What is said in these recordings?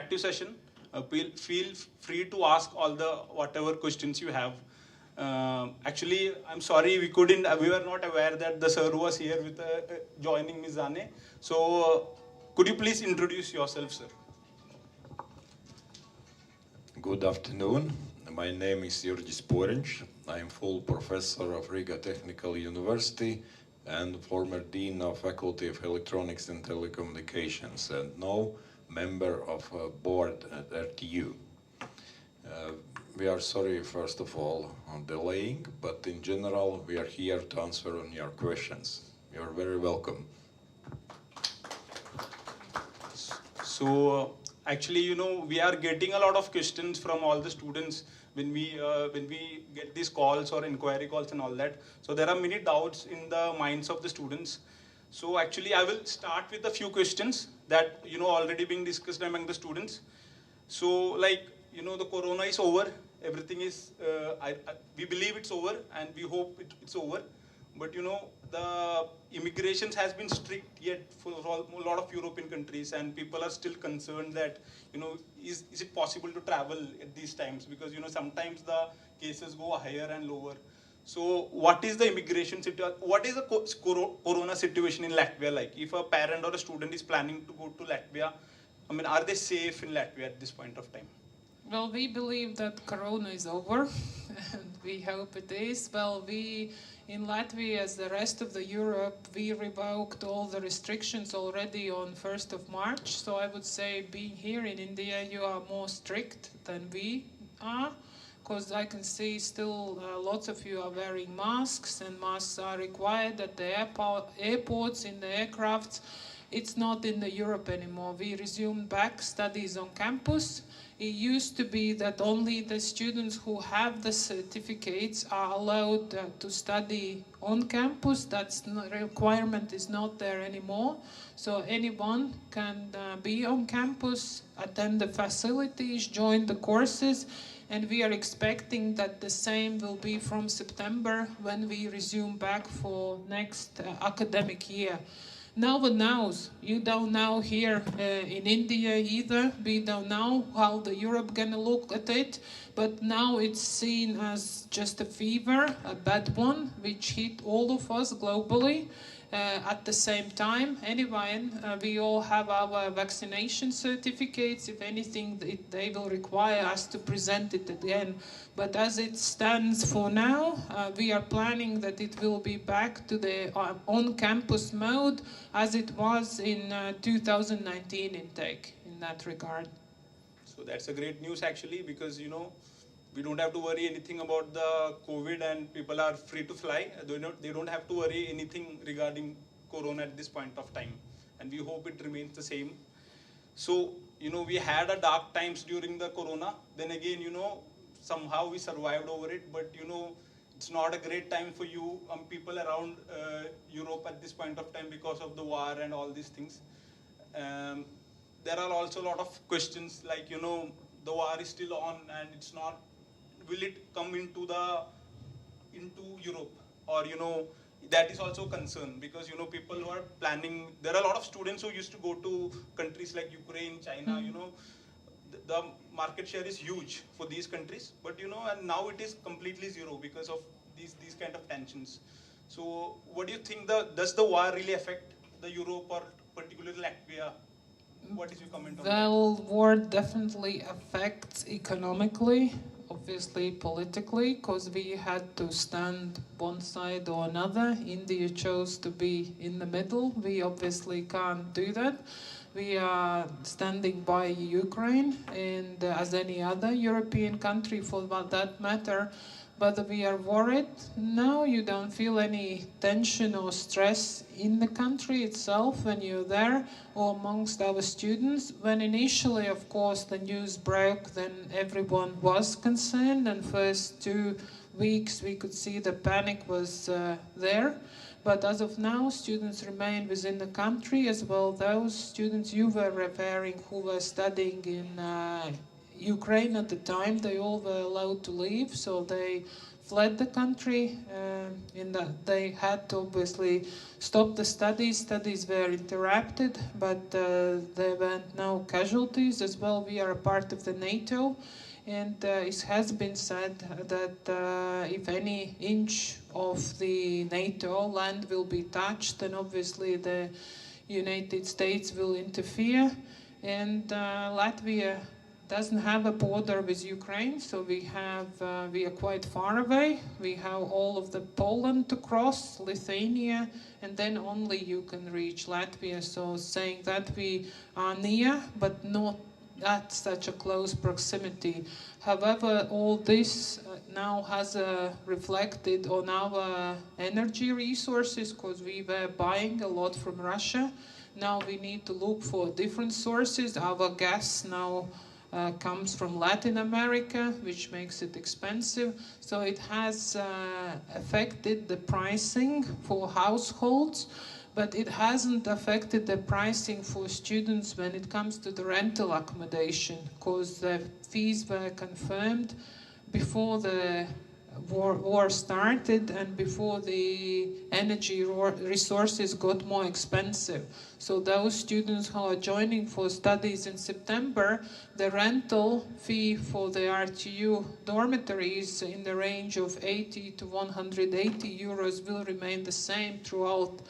interactive session. Feel free to ask all the whatever questions you have. Actually, I'm sorry we couldn't. We were not aware that the sir was here with joining Ms. Zane. So, could you please introduce yourself, sir? Good afternoon. My name is Jurgis Porenč. I am full professor of Riga Technical University and former Dean of Faculty of Electronics and Telecommunications, and now member of a board at RTU. We are sorry, first of all, on delaying, but in general, we are here to answer on your questions. You are very welcome. So, actually, we are getting a lot of questions from all the students when we get these calls or inquiry calls and all that. So there are many doubts in the minds of the students. So actually, I will start with a few questions that already being discussed among the students. So like the corona is over. Everything is we believe it's over and we hope it's over. But the immigrations has been strict yet for a lot of European countries, and people are still concerned that is it possible to travel at these times, because sometimes the cases go higher and lower. So what is the immigration situation? What is the corona situation in Latvia like? If a parent or a student is planning to go to Latvia, I mean, are they safe in Latvia at this point of time? Well, we believe that Corona is over, and we hope it is. Well, we in Latvia, as the rest of the Europe, we revoked all the restrictions already on 1st of March. So I would say, being here in India, you are more strict than we are, because I can see still lots of you are wearing masks, and masks are required at the airports, in the aircrafts. It's not in the Europe anymore. We resumed back studies on campus. It used to be that only the students who have the certificates are allowed to study on campus. That's not, requirement is not there anymore. So anyone can be on campus, attend the facilities, join the courses, and we are expecting that the same will be from September when we resume back for next academic year. No one knows. You don't know here in India either. We don't know how the Europe gonna look at it. But now it's seen as just a fever, a bad one, which hit all of us globally at the same time. Anyway, we all have our vaccination certificates. If anything, they will require us to present it again. But as it stands for now, we are planning that it will be back to the on-campus mode as it was in 2019 intake in that regard. So that's a great news actually, because we don't have to worry anything about the COVID, and people are free to fly. They don't have to worry anything regarding Corona at this point of time, and we hope it remains the same. So we had a dark times during the Corona. Then again, somehow we survived over it. But it's not a great time for you people around Europe at this point of time because of the war and all these things. There are also a lot of questions like the war is still on and it's not. Will it come into Europe, or that is also a concern, because people who are planning. There are a lot of students who used to go to countries like Ukraine, China. The market share is huge for these countries, but and now it is completely zero because of these kind of tensions. So what do you think? Does the war really affect the Europe, or particularly Latvia? What is your comment on that? Well, war definitely affects economically, obviously politically, because we had to stand one side or another. India chose to be in the middle. We obviously can't do that. We are standing by Ukraine, and as any other European country for that matter. But we are worried. No, you don't feel any tension or stress in the country itself when you're there or amongst our students. When initially, of course, the news broke, then everyone was concerned, and first 2 weeks we could see the panic was there. But as of now, students remain within the country as well. Those students you were referring who were studying in Ukraine at the time, they all were allowed to leave, so they fled the country. In that they had to obviously stop the studies. Studies were interrupted, but there were no casualties as well. We are a part of the NATO, and it has been said that if any inch of the NATO land will be touched, then obviously the United States will interfere. And Latvia doesn't have a border with Ukraine, so we are quite far away. We have all of the Poland to cross, Lithuania, and then only you can reach Latvia. So saying that we are near, but not at such a close proximity. However, all this now has reflected on our energy resources, because we were buying a lot from Russia. Now we need to look for different sources. Our gas now comes from Latin America, which makes it expensive. So it has affected the pricing for households, but it hasn't affected the pricing for students when it comes to the rental accommodation, because the fees were confirmed before the war started and before the energy resources got more expensive. So those students who are joining for studies in September, the rental fee for the RTU dormitories in the range of 80 to 180 euros will remain the same throughout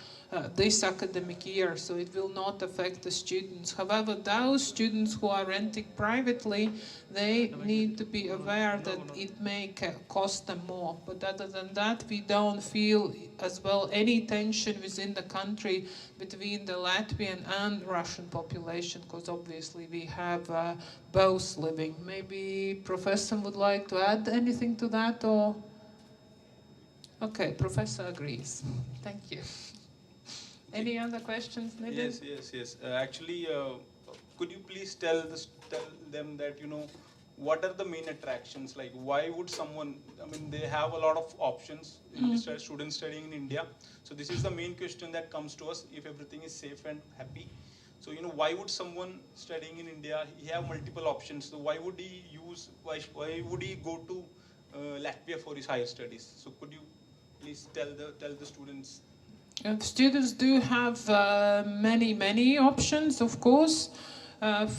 this academic year, so it will not affect the students. However, those students who are renting privately, they need to be aware that it may cost them more. But other than that, we don't feel as well any tension within the country between the Latvian and Russian population, because obviously we have both living. Maybe Professor would like to add anything to that, or? Okay, Professor agrees. Thank you. Any other questions, Nidin? Yes. Actually, could you please tell them that, what are the main attractions? Like, why would someone, they have a lot of options in students studying in India. So this is the main question that comes to us, if everything is safe and happy. So, why would someone studying in India, he have multiple options. So why would he would he go to Latvia for his higher studies? So could you please tell the students? Students do have many options, of course.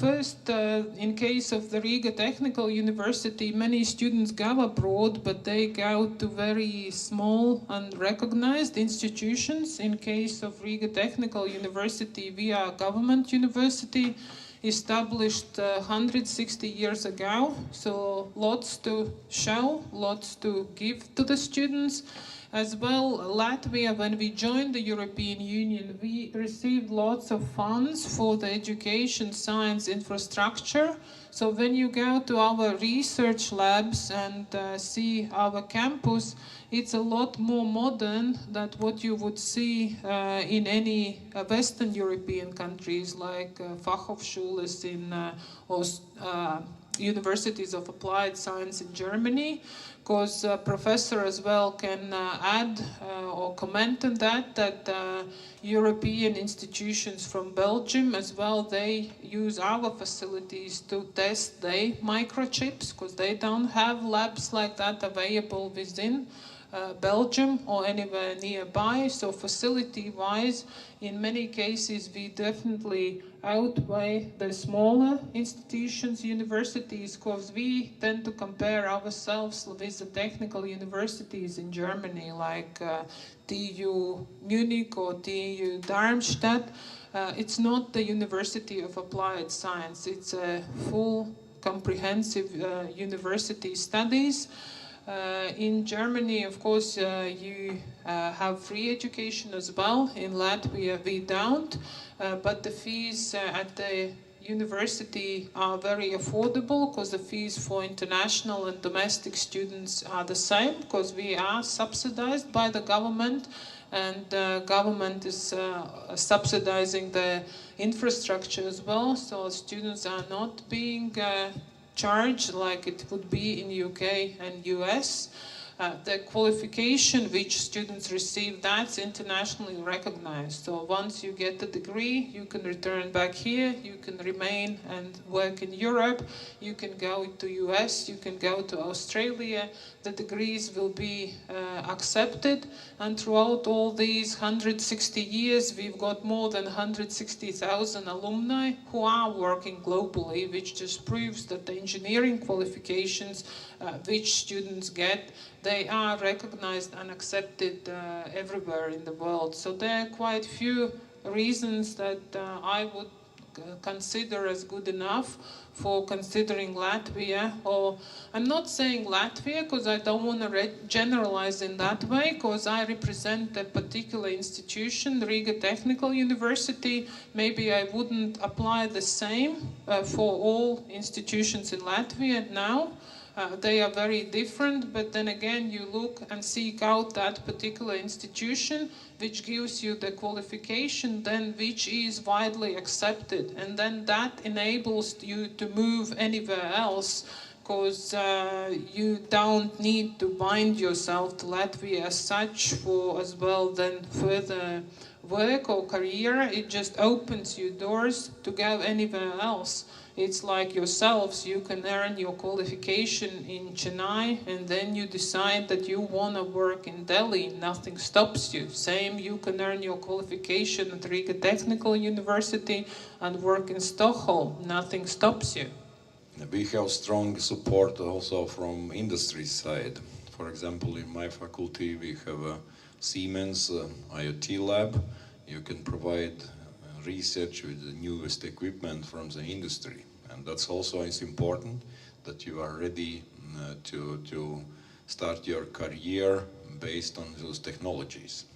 First, in case of the Riga Technical University, many students go abroad, but they go to very small and recognized institutions. In case of Riga Technical University, we are a government university established 160 years ago, so lots to show, lots to give to the students. As well, Latvia, when we joined the European Union, we received lots of funds for the education science infrastructure. So when you go to our research labs and see our campus, it's a lot more modern than what you would see in any Western European countries, like Fachhochschulen in universities of applied science in Germany, because professor as well can add or comment on that European institutions from Belgium as well, they use our facilities to test their microchips, because they don't have labs like that available within Belgium or anywhere nearby. So facility-wise, in many cases, we definitely outweigh the smaller institutions, universities, because we tend to compare ourselves with the technical universities in Germany, like TU Munich or TU Darmstadt. It's not the University of Applied Science. It's a full comprehensive university studies. In Germany, of course, you have free education as well. In Latvia, we don't. But the fees at the university are very affordable, because the fees for international and domestic students are the same, because we are subsidized by the government, and the government is subsidizing the infrastructure as well. So students are not being charged like it would be in UK and US. The qualification which students receive, that's internationally recognized. So once you get the degree, you can return back here, you can remain and work in Europe, you can go to US, you can go to Australia, the degrees will be accepted, and throughout all these 160 years, we've got more than 160,000 alumni who are working globally, which just proves that the engineering qualifications which students get, they are recognized and accepted everywhere in the world. So there are quite few reasons that I would consider as good enough for considering Latvia. Or I'm not saying Latvia because I don't want to generalize in that way, because I represent a particular institution, the Riga Technical University. Maybe I wouldn't apply the same for all institutions in Latvia now. They are very different, but then again you look and seek out that particular institution which gives you the qualification then which is widely accepted, and then that enables you to move anywhere else, because you don't need to bind yourself to Latvia as such for as well then further work or career. It just opens you doors to go anywhere else. It's like yourselves, you can earn your qualification in Chennai and then you decide that you want to work in Delhi, nothing stops you. Same, you can earn your qualification at Riga Technical University and work in Stockholm, nothing stops you. We have strong support also from industry side. For example, in my faculty we have a Siemens IoT lab. You can provide research with the newest equipment from the industry, and that's also is important that you are ready to start your career based on those technologies.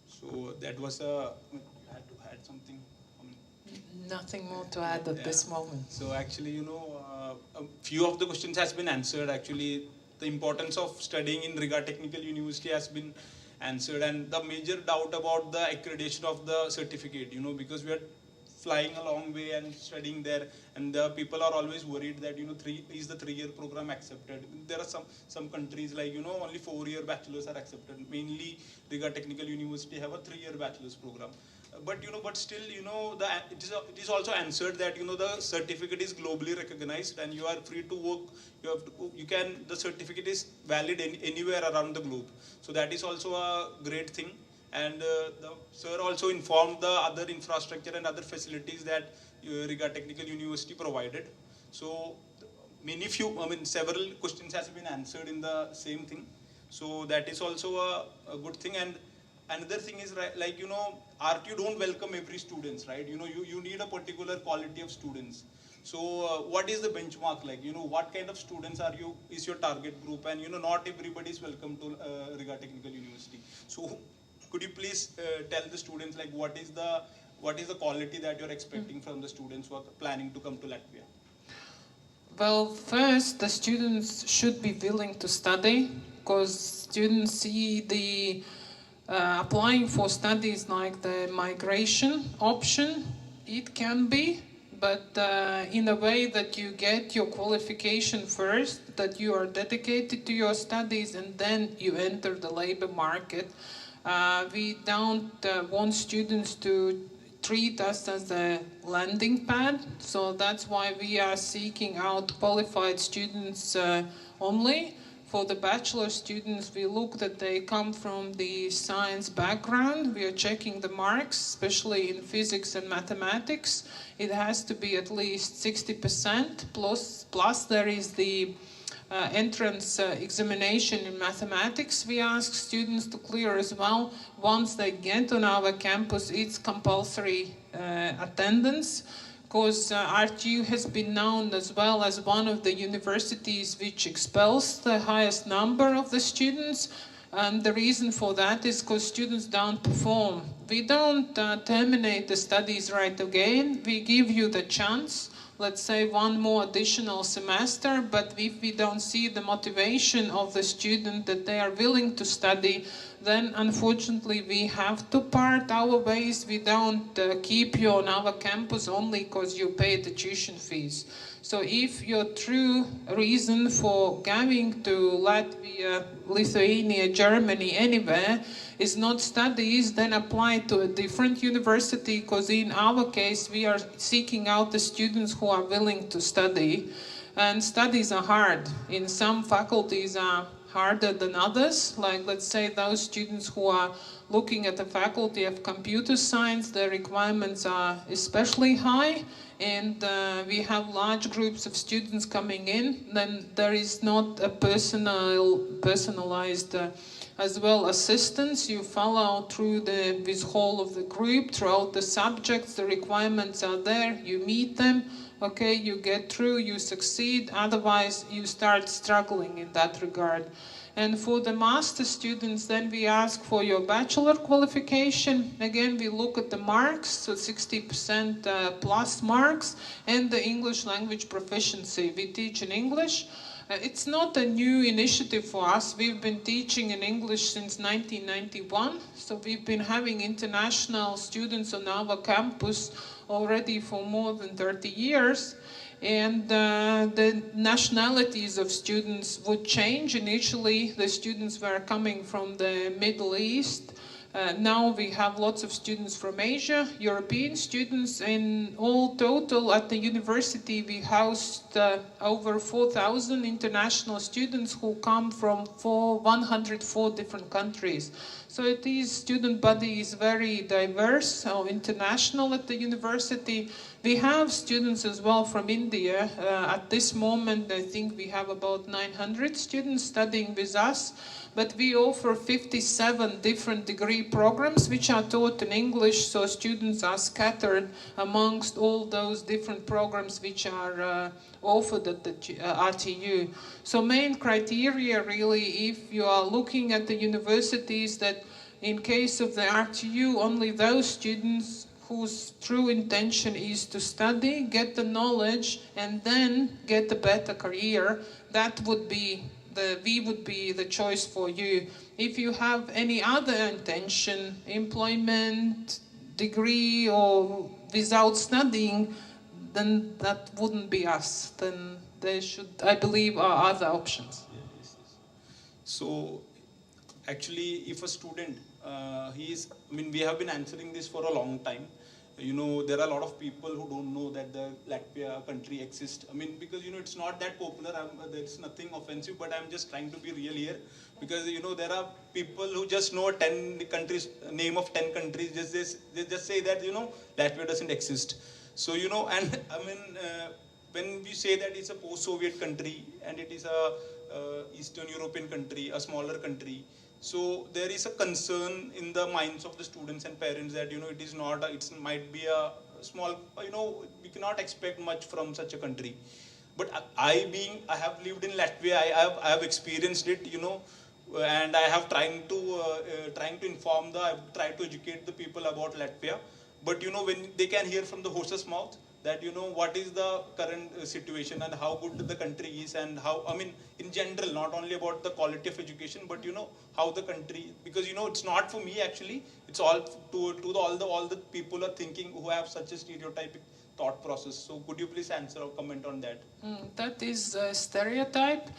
So that was a. You had to add something. Nothing more to add at this moment. So actually, a few of the questions has been answered. Actually, the importance of studying in Riga Technical University has been answered, and the major doubt about the accreditation of the certificate, because we are flying a long way and studying there, and the people are always worried that is the 3-year program accepted. There are some countries like only 4-year bachelors are accepted. Mainly Riga Technical University have a 3-year bachelor's program. But still it is also answered that the certificate is globally recognized and you are free to work. The certificate is valid anywhere around the globe. So that is also a great thing. And the sir also informed the other infrastructure and other facilities that Riga Technical University provided. So several questions has been answered in the same thing. So that is also a good thing. And another thing is RTU don't welcome every students, right? You need a particular quality of students. So what is the benchmark like? What kind of students is your target group? And not everybody is welcome to Riga Technical University. So could you please tell the students what is the quality that you're expecting from the students who are planning to come to Latvia? Well, first the students should be willing to study, because students see the applying for studies like the migration option. It can be, but in a way that you get your qualification first, that you are dedicated to your studies, and then you enter the labor market. We don't want students to treat us as a landing pad, so that's why we are seeking out qualified students only. For the bachelor students, we look that they come from the science background. We are checking the marks, especially in physics and mathematics. It has to be at least 60%, plus there is the entrance examination in mathematics we ask students to clear as well. Once they get on our campus, it's compulsory attendance, because RTU has been known as well as one of the universities which expels the highest number of the students. And the reason for that is because students don't perform. We don't terminate the studies right again. We give you the chance, let's say one more additional semester, but if we don't see the motivation of the student that they are willing to study, then unfortunately we have to part our ways. We don't keep you on our campus only because you pay the tuition fees. So if your true reason for coming to Latvia, Lithuania, Germany, anywhere, is not studies, then apply to a different university, because in our case we are seeking out the students who are willing to study. And studies are hard. In some faculties are harder than others. Like, let's say, those students who are looking at the faculty of computer science, the requirements are especially high, and we have large groups of students coming in. Then there is not a personalized as well assistance. You follow through this whole of the group, throughout the subjects. The requirements are there, you meet them. Okay, you get through, you succeed, otherwise you start struggling in that regard. And for the master students, then we ask for your bachelor qualification. Again, we look at the marks, so 60% plus marks, and the English language proficiency. We teach in English. It's not a new initiative for us. We've been teaching in English since 1991, so we've been having international students on our campus already for more than 30 years. And the nationalities of students would change. Initially, the students were coming from the Middle East. Now we have lots of students from Asia, European students, and all total at the university we housed over 4,000 international students who come from 104 different countries. So it is, student body is very diverse, so international at the university. We have students as well from India. At this moment, I think we have about 900 students studying with us. But we offer 57 different degree programs which are taught in English, so students are scattered amongst all those different programs which are offered at the RTU. So main criteria really, if you are looking at the universities, that in case of the RTU, only those students whose true intention is to study, get the knowledge, and then get a better career, that would be we would be the choice for you. If you have any other intention, employment, degree, or without studying, then that wouldn't be us. Then there should, I believe, are other options. So, actually, if a student, we have been answering this for a long time. You know, there are a lot of people who don't know that the Latvia country exists. Because, it's not that popular. There's nothing offensive, but I'm just trying to be real here. Because, there are people who just know 10 countries, name of 10 countries. They just say that, Latvia doesn't exist. So, and when we say that it's a post-Soviet country and it is a Eastern European country, a smaller country, so there is a concern in the minds of the students and parents that it is not it might be a small, we cannot expect much from such a country. But I have lived in Latvia, I have experienced it, and I have trying to inform I've tried to educate the people about Latvia. But when they can hear from the horse's mouth that what is the current situation and how good the country is, and how, in general, not only about the quality of education, but how the country, because it's not for me actually, it's all to all the people are thinking who have such a stereotypic thought process. So could you please answer or comment on that? That is a stereotype.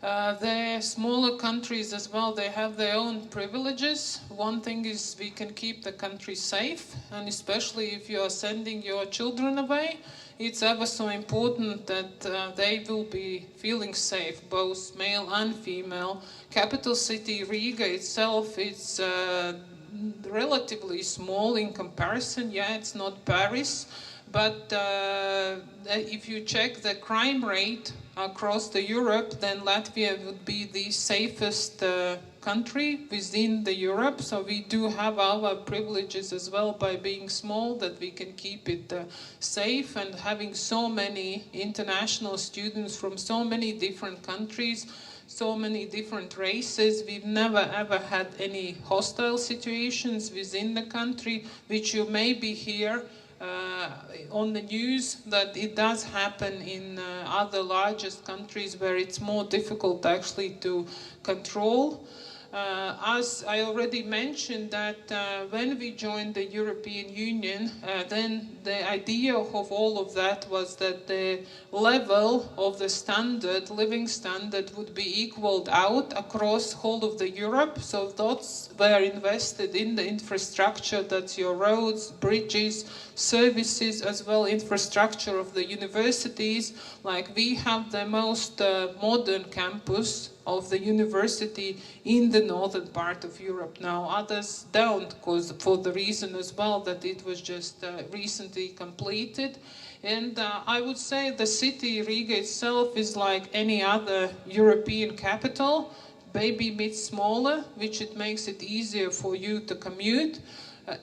The smaller countries as well, they have their own privileges. One thing is we can keep the country safe, and especially if you are sending your children away, it's ever so important that they will be feeling safe, both male and female. Capital city Riga itself, it's relatively small in comparison. Yeah, it's not Paris, but if you check the crime rate across the Europe, then Latvia would be the safest country within the Europe. So we do have our privileges as well by being small, that we can keep it safe, and having so many international students from so many different countries, so many different races. We've never ever had any hostile situations within the country, which you maybe hear on the news that it does happen in other largest countries where it's more difficult actually to control. As I already mentioned that when we joined the European Union, then the idea of all of that was that the level of the standard, living standard, would be equaled out across whole of the Europe. So those were invested in the infrastructure, that's your roads, bridges, services, as well infrastructure of the universities. Like we have the most modern campus of the university in the northern part of Europe now. Others don't, because for the reason as well that it was just recently completed. And I would say the city, Riga itself, is like any other European capital, maybe a bit smaller, which it makes it easier for you to commute.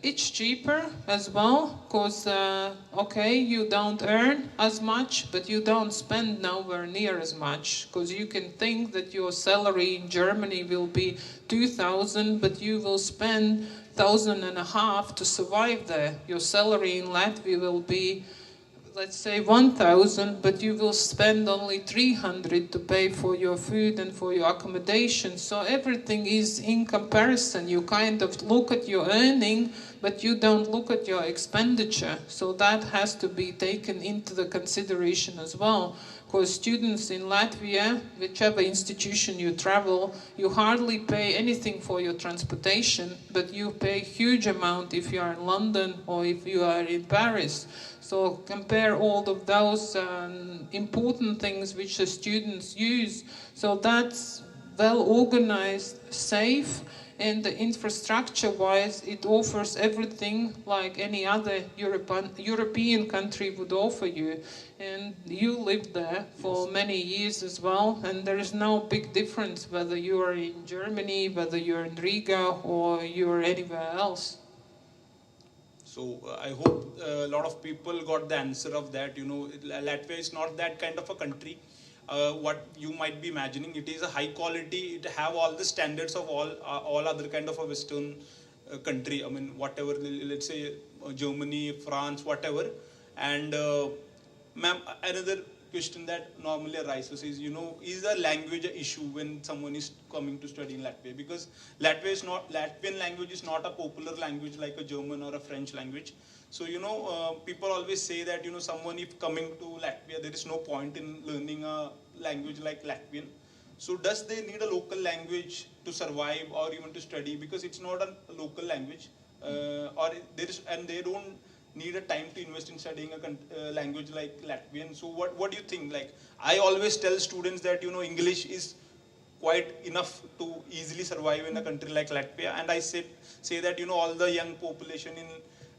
It's cheaper as well, because, okay, you don't earn as much, but you don't spend nowhere near as much, because you can think that your salary in Germany will be 2,000, but you will spend 1,500 to survive there. Your salary in Latvia will be, let's say 1,000, but you will spend only 300 to pay for your food and for your accommodation. So everything is in comparison. You kind of look at your earning, but you don't look at your expenditure. So that has to be taken into the consideration as well. Because students in Latvia, whichever institution you travel, you hardly pay anything for your transportation, but you pay huge amount if you are in London or if you are in Paris. So compare all of those important things which the students use. So that's well organized, safe, and the infrastructure-wise, it offers everything like any other European country would offer you. And you lived there for many years as well, and there is no big difference whether you are in Germany, whether you're in Riga, or you're anywhere else. So I hope a lot of people got the answer of that. You know, Latvia is not that kind of a country. What you might be imagining, it is a high quality. It have all the standards of all other kind of a Western country. I mean, whatever, let's say Germany, France, whatever. And ma'am, another question that normally arises is, you know, is the language an issue when someone is coming to study in Latvia? Because Latvian language is not a popular language like a German or a French language. So, you know, people always say that, you know, someone if coming to Latvia, there is no point in learning a language like Latvian. So does they need a local language to survive or even to study? Because it's not a local language, and they don't need a time to invest in studying a language like Latvian. So what do you think? Like, I always tell students that, you know, English is quite enough to easily survive in a country like Latvia. And I say that, you know, all the young population in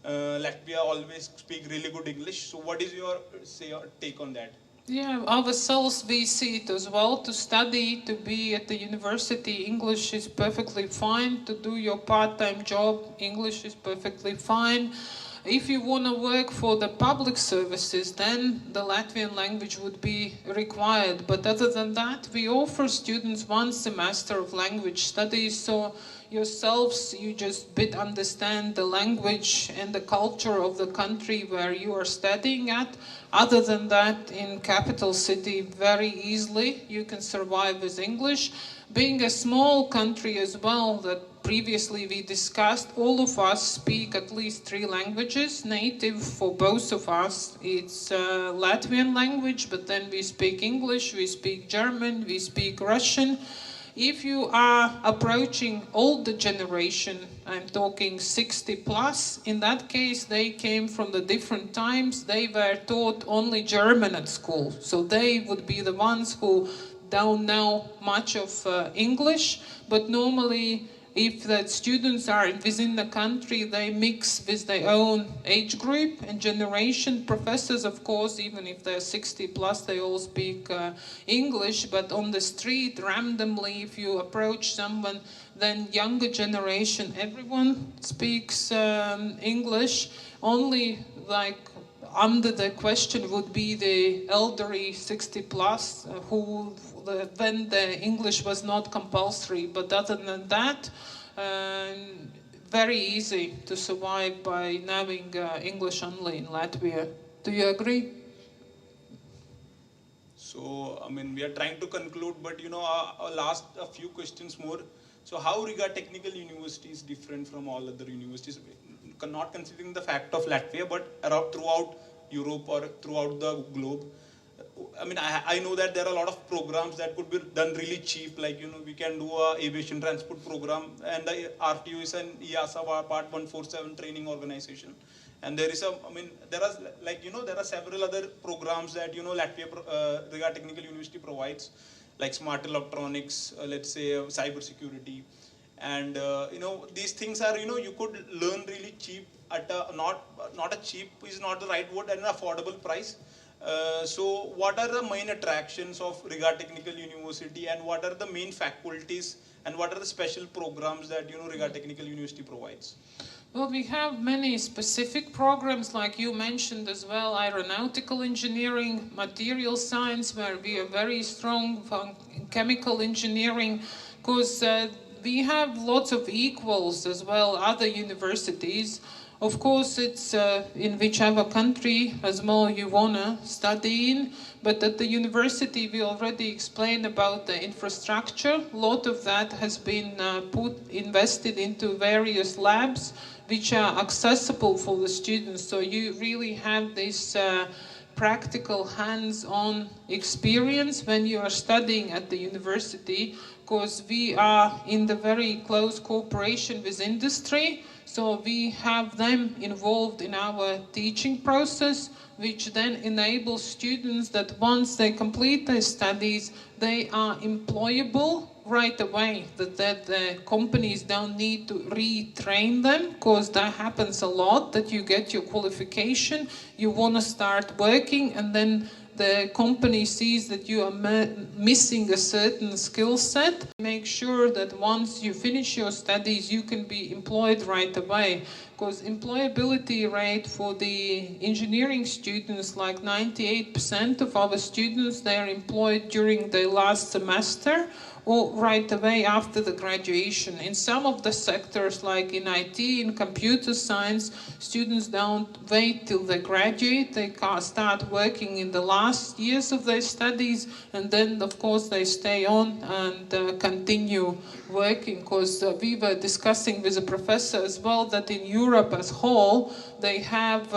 Latvia always speak really good English. So what is your take on that? Yeah, ourselves, we see it as well. To study, to be at the university, English is perfectly fine. To do your part-time job, English is perfectly fine. If you want to work for the public services, then the Latvian language would be required. But other than that, we offer students 1 semester of language studies, so yourselves, you just bit understand the language and the culture of the country where you are studying at. Other than that, in capital city, very easily you can survive with English. Being a small country as well, that previously we discussed, all of us speak at least 3 languages, native for both of us. It's Latvian language, but then we speak English, we speak German, we speak Russian. If you are approaching older generation, I'm talking 60 plus, in that case they came from the different times, they were taught only German at school. So they would be the ones who don't know much of English, but normally if the students are within the country, they mix with their own age group and generation. Professors, of course, even if they're 60 plus, they all speak English, but on the street, randomly, if you approach someone, then younger generation, everyone speaks English. Only like under the question would be the elderly 60 plus who when the English was not compulsory, but other than that, very easy to survive by knowing English only in Latvia. Do you agree? So, I mean, we are trying to conclude, but, you know, I'll ask a few questions more. So how Riga Technical University is different from all other universities, not considering the fact of Latvia, but throughout Europe or throughout the globe? I mean, I know that there are a lot of programs that could be done really cheap, like, we can do a aviation transport program, and the RTU is an EASA Part 147 training organization. And there is there are several other programs that, Latvia, Riga Technical University provides, like smart electronics, let's say cyber security. And, these things are, you could learn really cheap at not a cheap is not the right word, at an affordable price. So what are the main attractions of Riga Technical University, and what are the main faculties, and what are the special programs that Riga Technical University provides? Well, we have many specific programs, like you mentioned as well, aeronautical engineering, material science, where we are very strong, chemical engineering, because we have lots of equals as well, other universities. Of course, it's in whichever country as well you want to study in, but at the university we already explained about the infrastructure. A lot of that has been invested into various labs which are accessible for the students, so you really have this practical hands-on experience when you are studying at the university, because we are in the very close cooperation with industry. So we have them involved in our teaching process, which then enables students that once they complete their studies, they are employable right away, that the companies don't need to retrain them, because that happens a lot, that you get your qualification, you want to start working, and then the company sees that you are missing a certain skill set. Make sure that once you finish your studies, you can be employed right away. Because employability rate for the engineering students, like 98% of our students, they are employed during the last semester or right away after the graduation. In some of the sectors, like in IT, in computer science, students don't wait till they graduate. They start working in the last years of their studies, and then of course they stay on and continue working. Because we were discussing with a professor as well that in Europe as whole, they have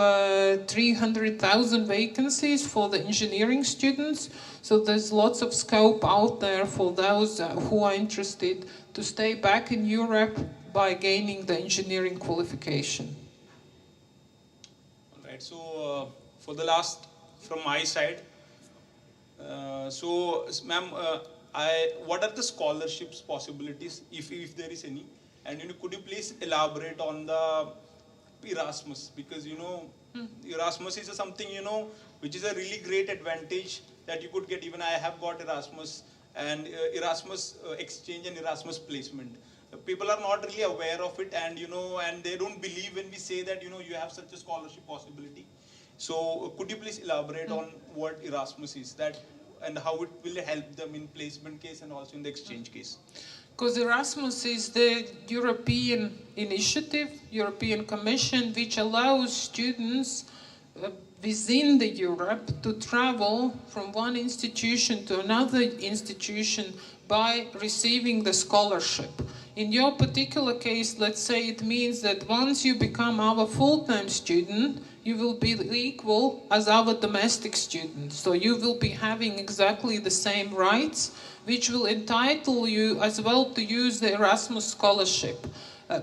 300,000 vacancies for the engineering students. So there's lots of scope out there for those who are interested to stay back in Europe by gaining the engineering qualification. All right, so for the last, from my side, so ma'am, what are the scholarships possibilities, if there is any? And could you please elaborate on the Erasmus, because Erasmus is something which is a really great advantage that you could get. Even I have got Erasmus, and Erasmus exchange and Erasmus placement. People are not really aware of it, and and they don't believe when we say that you have such a scholarship possibility. So could you please elaborate on what Erasmus is, that, and how it will help them in placement case and also in the exchange case? Because Erasmus is the European initiative, European Commission, which allows students within the Europe to travel from one institution to another institution by receiving the scholarship. In your particular case, let's say it means that once you become our full-time student, you will be equal as our domestic student. So you will be having exactly the same rights, which will entitle you as well to use the Erasmus scholarship.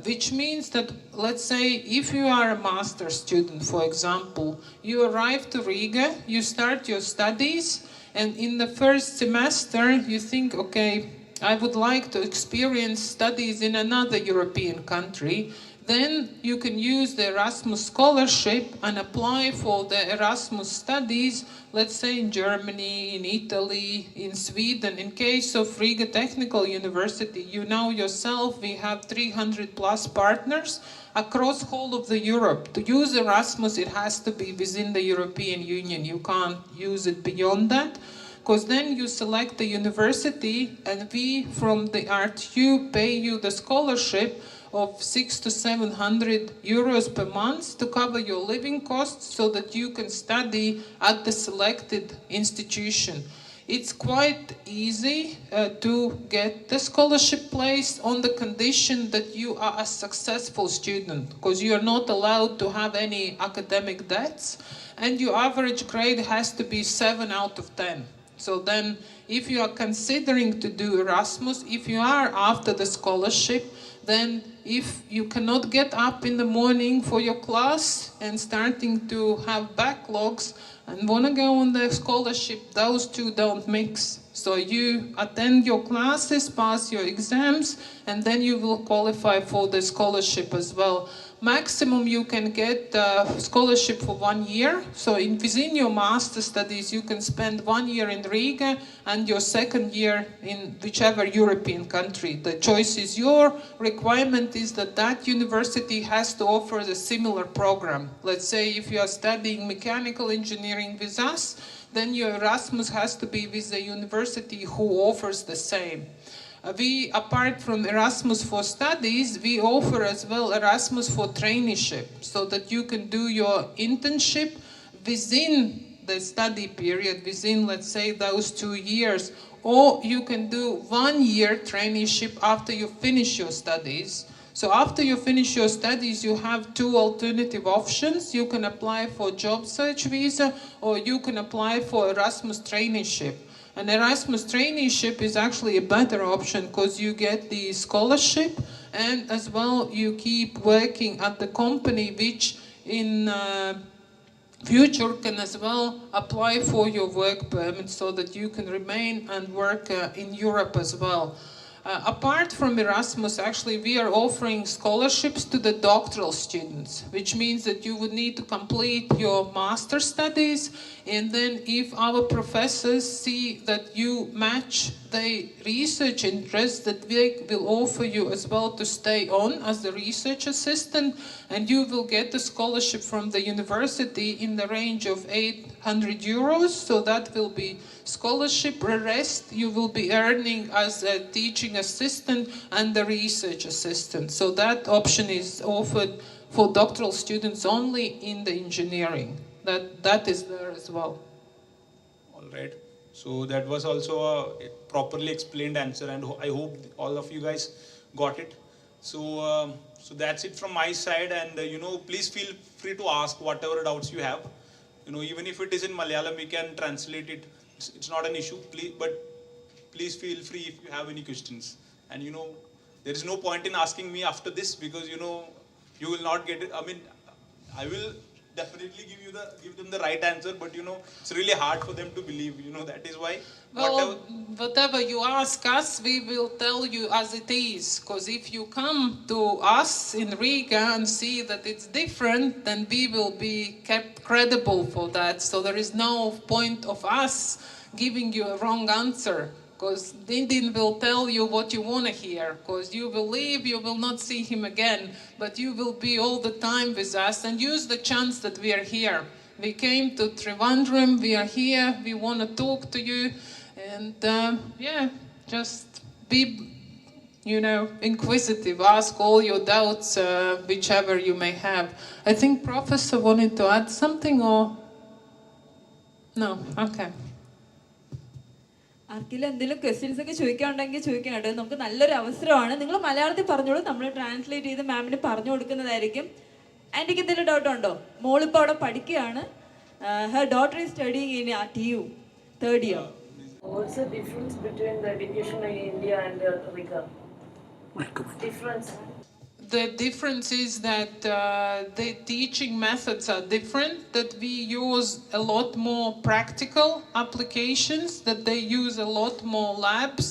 Which means that, let's say, if you are a master's student, for example, you arrive to Riga, you start your studies, and in the first semester you think, okay, I would like to experience studies in another European country. Then you can use the Erasmus scholarship and apply for the Erasmus studies, let's say in Germany, in Italy, in Sweden. In case of Riga Technical University, you know yourself, we have 300 plus partners across whole of the Europe. To use Erasmus, it has to be within the European Union. You can't use it beyond that. Because then you select the university, and we from the RTU pay you the scholarship of 600 to 700 euros per month to cover your living costs, so that you can study at the selected institution. it's quite easy to get the scholarship place on the condition that you are a successful student, because you are not allowed to have any academic debts, and your average grade has to be 7 out of 10. So then, if you are considering to do Erasmus, if you are after the scholarship, then if you cannot get up in the morning for your class and starting to have backlogs and want to go on the scholarship, those two don't mix. So you attend your classes, pass your exams, and then you will qualify for the scholarship as well. Maximum you can get scholarship for 1 year. So within your master studies, you can spend 1 year in Riga and your second year in whichever European country. The choice is your requirement is that that university has to offer a similar program. Let's say if you are studying mechanical engineering with us, then your Erasmus has to be with the university who offers the same. We, apart from Erasmus for studies, we offer as well Erasmus for traineeship, so that you can do your internship within the study period, within, let's say, those 2 years, or you can do 1 year traineeship after you finish your studies. So after you finish your studies, you have 2 alternative options. You can apply for job search visa, or you can apply for Erasmus traineeship. An Erasmus traineeship is actually a better option because you get the scholarship, and as well you keep working at the company which in future can as well apply for your work permit so that you can remain and work in Europe as well. Apart from Erasmus, actually, we are offering scholarships to the doctoral students, which means that you would need to complete your master studies, and then if our professors see that you match the research interest, that we will offer you as well to stay on as the research assistant, and you will get a scholarship from the university in the range of 800 euros, so that will be scholarship. The rest you will be earning as a teaching assistant and the research assistant. So that option is offered for doctoral students only in the engineering. That is there as well. All right. So that was also a properly explained answer, and I hope all of you guys got it. So so that's it from my side, and please feel free to ask whatever doubts you have. Even if it is in Malayalam, we can translate it. It's not an issue. Please feel free if you have any questions. And there is no point in asking me after this, because you will not get it. I mean, I will definitely give them the right answer, but it's really hard for them to believe. That is why. Well, whatever you ask us, we will tell you as it is. Because if you come to us in Riga and see that it's different, then we will be kept credible for that. So there is no point of us giving you a wrong answer. Because Dindin will tell you what you want to hear, because you will leave, you will not see him again, but you will be all the time with us, and use the chance that we are here. We came to Trivandrum, we are here, we want to talk to you, and just be, inquisitive, ask all your doubts, whichever you may have. I think Professor wanted to add something, or? No? Okay. ആർക്കെങ്കിലും എന്തെങ്കിലും questions ഒക്കെ ചോദിക്കാനുണ്ടെങ്കിൽ ചോദിക്കാനായിട്ട് നമുക്ക് നല്ലൊരു അവസരമാണ്. നിങ്ങൾ മലയാളത്തിൽ പറഞ്ഞോളൂ, നമ്മൾ ട്രാൻസ്ലേറ്റ് ചെയ്ത് മാമിന് പറഞ്ഞു കൊടുക്കുന്നതായിരിക്കും. ആൻറ്റിക്ക് എന്തെങ്കിലും ഡൗട്ട് ഉണ്ടോ? മോളിപ്പോൾ അവിടെ പഠിക്കുകയാണ്. Her daughter is studying in TU 3rd year. What's the difference between the education in India and Riga? Difference? The difference is that the teaching methods are different, that we use a lot more practical applications, that they use a lot more labs,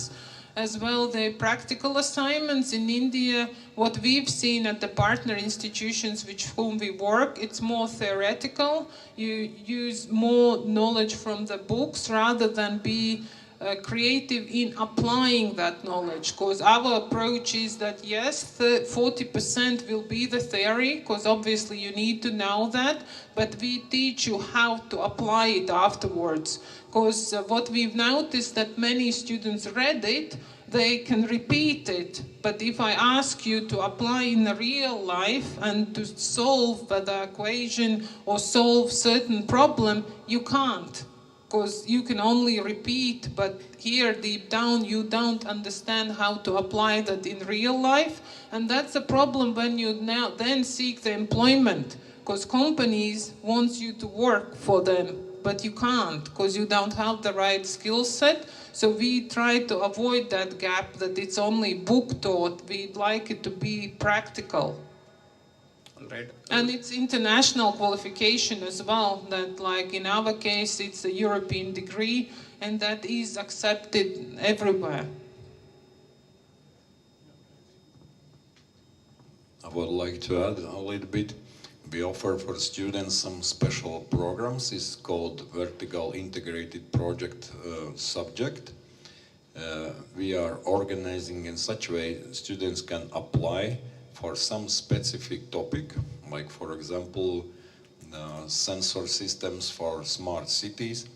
as well the practical assignments. In India, what we've seen at the partner institutions with whom we work, it's more theoretical. You use more knowledge from the books rather than be creative in applying that knowledge, because our approach is that yes, 40% will be the theory, because obviously you need to know that, but we teach you how to apply it afterwards, because what we've noticed that many students read it, they can repeat it, but if I ask you to apply in the real life and to solve the equation or solve certain problem, you can't. because you can only repeat, but here deep down you don't understand how to apply that in real life. And that's the problem when you now then seek the employment, because companies want you to work for them, but you can't because you don't have the right skill set. So we try to avoid that gap, that it's only book taught. We'd like it to be practical. Right. And it's international qualification as well, that like in our case it's a European degree and that is accepted everywhere. I would like to add a little bit. We offer for students some special programs. It's called Vertical Integrated Project Subject. We are organizing in such a way students can apply for some specific topic, like for example, sensor systems for smart cities,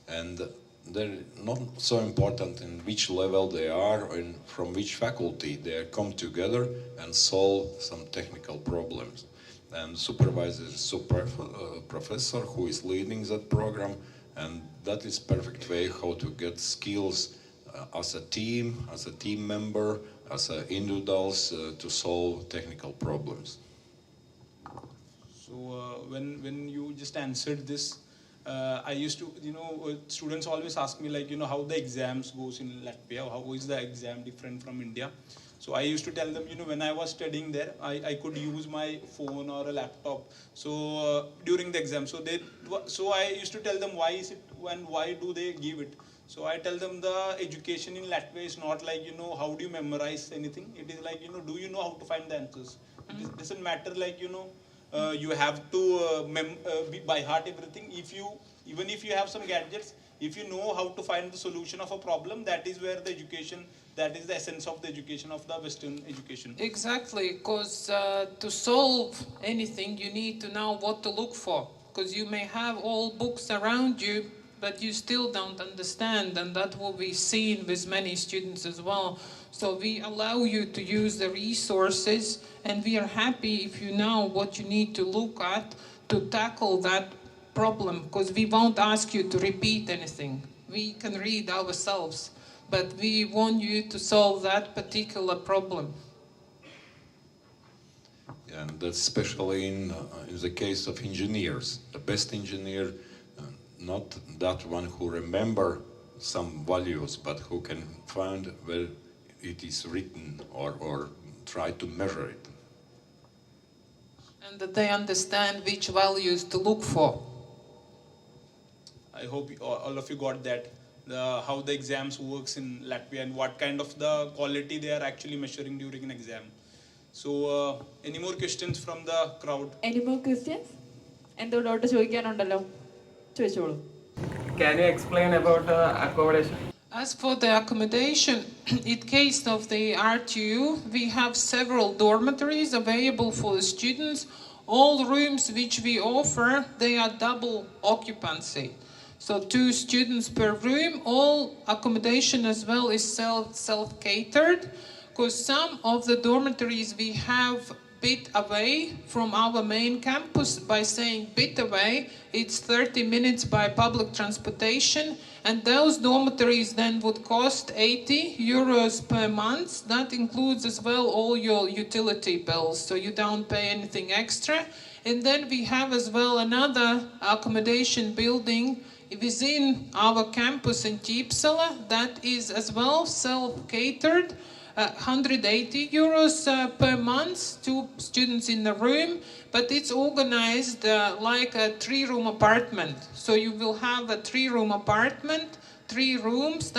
and they're not so important in which level they are and from which faculty. They come together and solve some technical problems. And supervisor is professor who is leading that program, and that is perfect way how to get skills as a team member, as individuals to solve technical problems. So when you just answered this, I used to, students always ask me like, how the exams goes in Latvia, how is the exam different from India? So I used to tell them, when I was studying there, I could use my phone or a laptop. So during the exam, so I used to tell them why is it and why do they give it? So I tell them the education in Latvia is not like, how do you memorize anything? It is like, do you know how to find the answers? It doesn't matter like, you have to be by heart everything. Even if you have some gadgets, if you know how to find the solution of a problem, that is where the education, that is the essence of the education of the Western education. Exactly, because to solve anything, you need to know what to look for. Because you may have all books around you, but you still don't understand, and that will be seen with many students as well. So we allow you to use the resources, and we are happy if you know what you need to look at to tackle that problem, because we won't ask you to repeat anything. We can read ourselves, but we want you to solve that particular problem. And that's especially in the case of engineers. The best engineer, not that one who remember some values, but who can find where it is written or try to measure it. And that they understand which values to look for. I hope all of you got that, how the exams works in Latvia and what kind of the quality they are actually measuring during an exam. So, any more questions from the crowd? Any more questions? എന്തോ doubt ചോദിക്കാനുണ്ടല്ലോ, ചോദിച്ചോളൂ. Can you explain about accommodation? As for the accommodation, in case of the RTU, we have several dormitories available for the students. All rooms which we offer, they are double occupancy. So 2 students per room. All accommodation as well is self-catered, because some of the dormitories we have bit away from our main campus. By saying bit away, it's 30 minutes by public transportation, and those dormitories then would cost 80 euros per month. That includes as well all your utility bills, so you don't pay anything extra. And then we have as well another accommodation building within our campus in Ķīpsele that is as well self-catered. 180 euros per month, 2 students in the room, but it's organized like a 3-room apartment. So you will have a 3-room apartment, 3 rooms,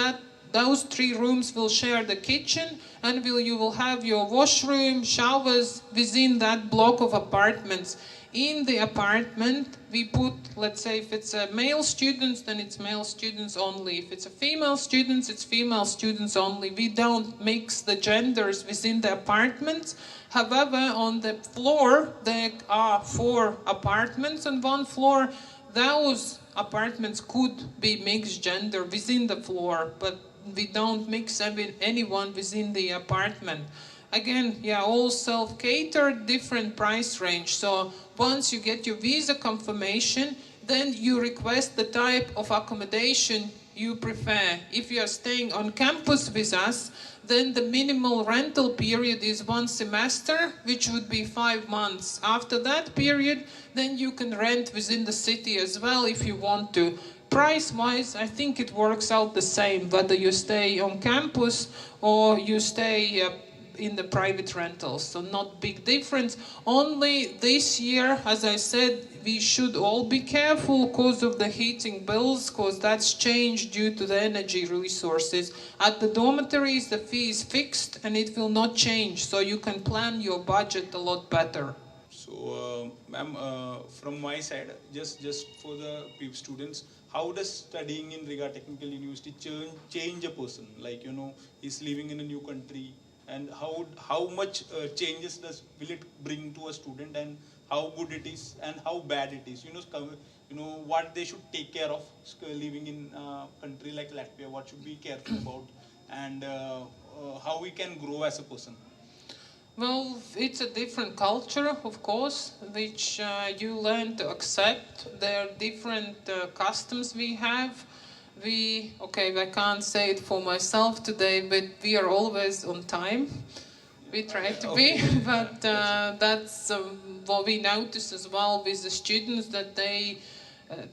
those 3 rooms will share the kitchen, and you will have your washroom, showers within that block of apartments. In the apartment, we put, let's say, if it's a male students, then it's male students only. If it's a female students, it's female students only. We don't mix the genders within the apartments. However, on the floor, there are 4 apartments on 1 floor. Those apartments could be mixed gender within the floor, but we don't mix anyone within the apartment. Again, all self-catered, different price range. So once you get your visa confirmation, then you request the type of accommodation you prefer. If you are staying on campus with us, then the minimal rental period is 1 semester, which would be 5 months. After that period, then you can rent within the city as well if you want to. Price-wise, I think it works out the same, whether you stay on campus or you stay in the private rentals, so not big difference. Only this year, as I said, we should all be careful because of the heating bills, because that's changed due to the energy resources. At the dormitories, the fee is fixed and it will not change, so you can plan your budget a lot better. So, ma'am, from my side, just for the students, how does studying in Riga Technical University change a person? Like, he's living in a new country, and how much changes will it bring to a student, and how good it is and how bad it is? What they should take care of living in a country like Latvia. What should be careful about, and how we can grow as a person. Well, it's a different culture, of course, which you learn to accept. There are different customs we have. I can't say it for myself today, but we are always on time. We try to be, but that's what we notice as well with the students, that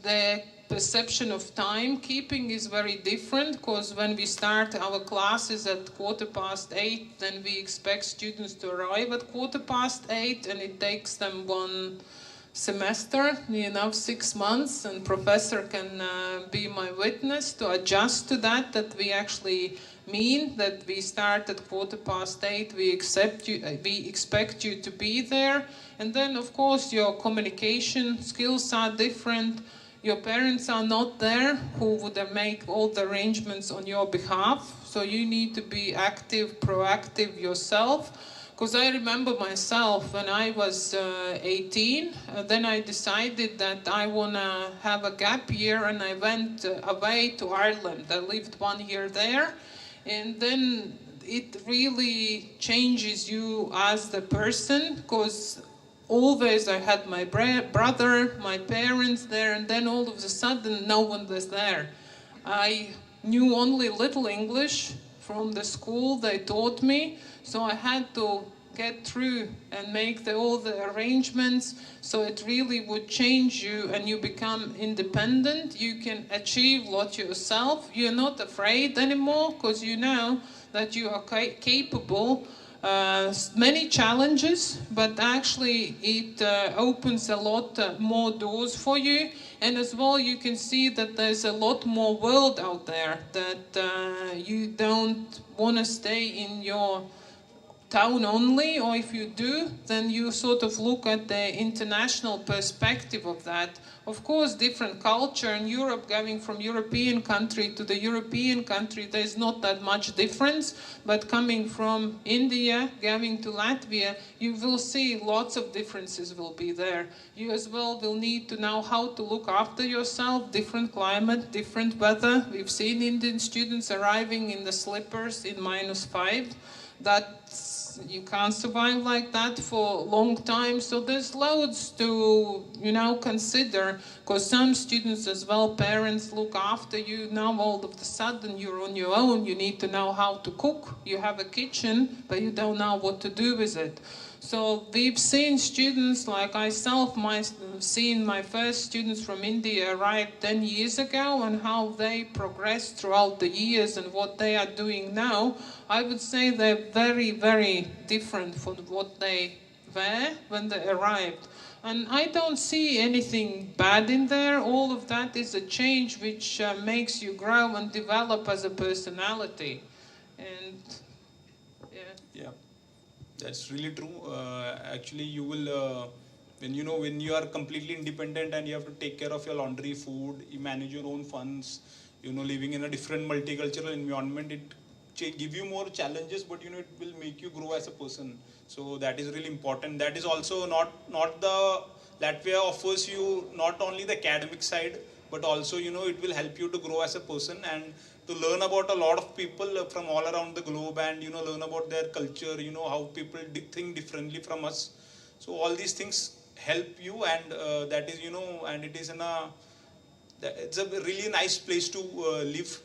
their perception of timekeeping is very different, because when we start our classes at 8:15, then we expect students to arrive at 8:15, and it takes them 1 semester, 6 months, and professor can be my witness to adjust to that we actually mean that we start at 8:15, we expect you to be there. And then of course your communication skills are different. Your parents are not there who would make all the arrangements on your behalf, so you need to be active, proactive yourself. Because I remember myself when I was 18, then I decided that I want to have a gap year, and I went away to Ireland. I lived 1 year there, and then it really changes you as the person, because always I had my brother, my parents there, and then all of a sudden no one was there. I knew only little English from the school they taught me, so I had to get through and make all the arrangements, so it really would change you and you become independent. You can achieve a lot yourself. You're not afraid anymore because you know that you are capable. Many challenges, but actually it opens a lot more doors for you, and as well you can see that there's a lot more world out there, that you don't want to stay in your town only, or if you do, then you sort of look at the international perspective of that. Of course, different culture in Europe, going from European country to the European country, there's not that much difference, but coming from India, going to Latvia, you will see lots of differences will be there. You as well will need to know how to look after yourself, different climate, different weather. We've seen Indian students arriving in the slippers in -5. You can't survive like that for a long time. So there's loads to, consider, because some students as well, parents look after you. Now all of a sudden you're on your own. You need to know how to cook. You have a kitchen, but you don't know what to do with it. So we've seen students like seen my first students from India arrived 10 years ago, and how they progressed throughout the years and what they are doing now. I would say they're very, very different from what they were when they arrived. And I don't see anything bad in there. All of that is a change which makes you grow and develop as a personality. And yeah. That's really true. Actually, you will, when you are completely independent and you have to take care of your laundry, food, you manage your own funds, living in a different multicultural environment, it give you more challenges, but it will make you grow as a person. So that is really important. That is also not the Latvia offers you not only the academic side, but also it will help you to grow as a person and to learn about a lot of people from all around the globe, and learn about their culture, how people think differently from us. So all these things help you, and that is, and it is it's a really nice place to live.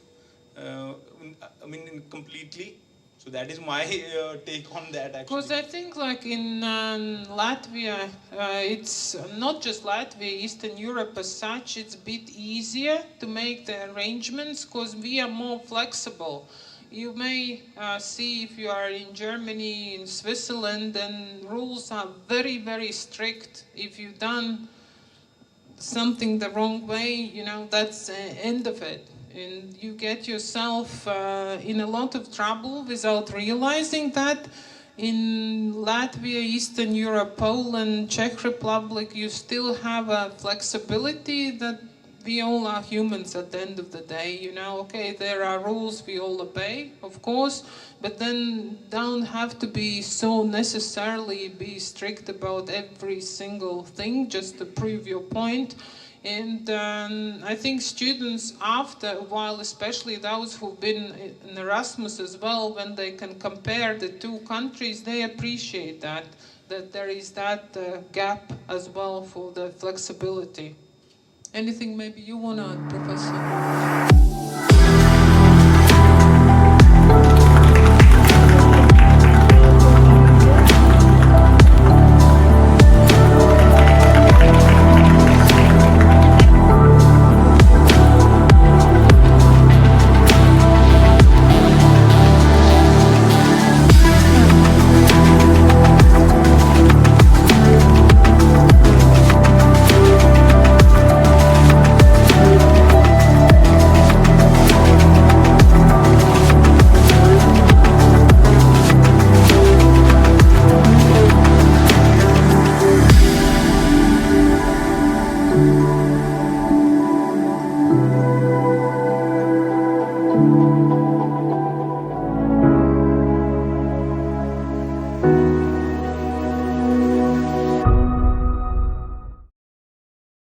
Completely. So that is my take on that, actually. Because I think like in Latvia, it's not just Latvia, Eastern Europe as such, it's a bit easier to make the arrangements because we are more flexible. You may see if you are in Germany, in Switzerland, then rules are very, very strict. If you've done something the wrong way, that's the end of it. And you get yourself in a lot of trouble without realizing that. In Latvia, Eastern Europe, Poland, Czech Republic, you still have a flexibility that we all are humans at the end of the day. Okay, there are rules we all obey, of course, but then don't have to be so necessarily be strict about every single thing just to prove your point. And I think students after a while, especially those who've been in Erasmus as well, when they can compare the two countries, they appreciate that there is that gap as well for the flexibility. Anything maybe you want to add, Professor?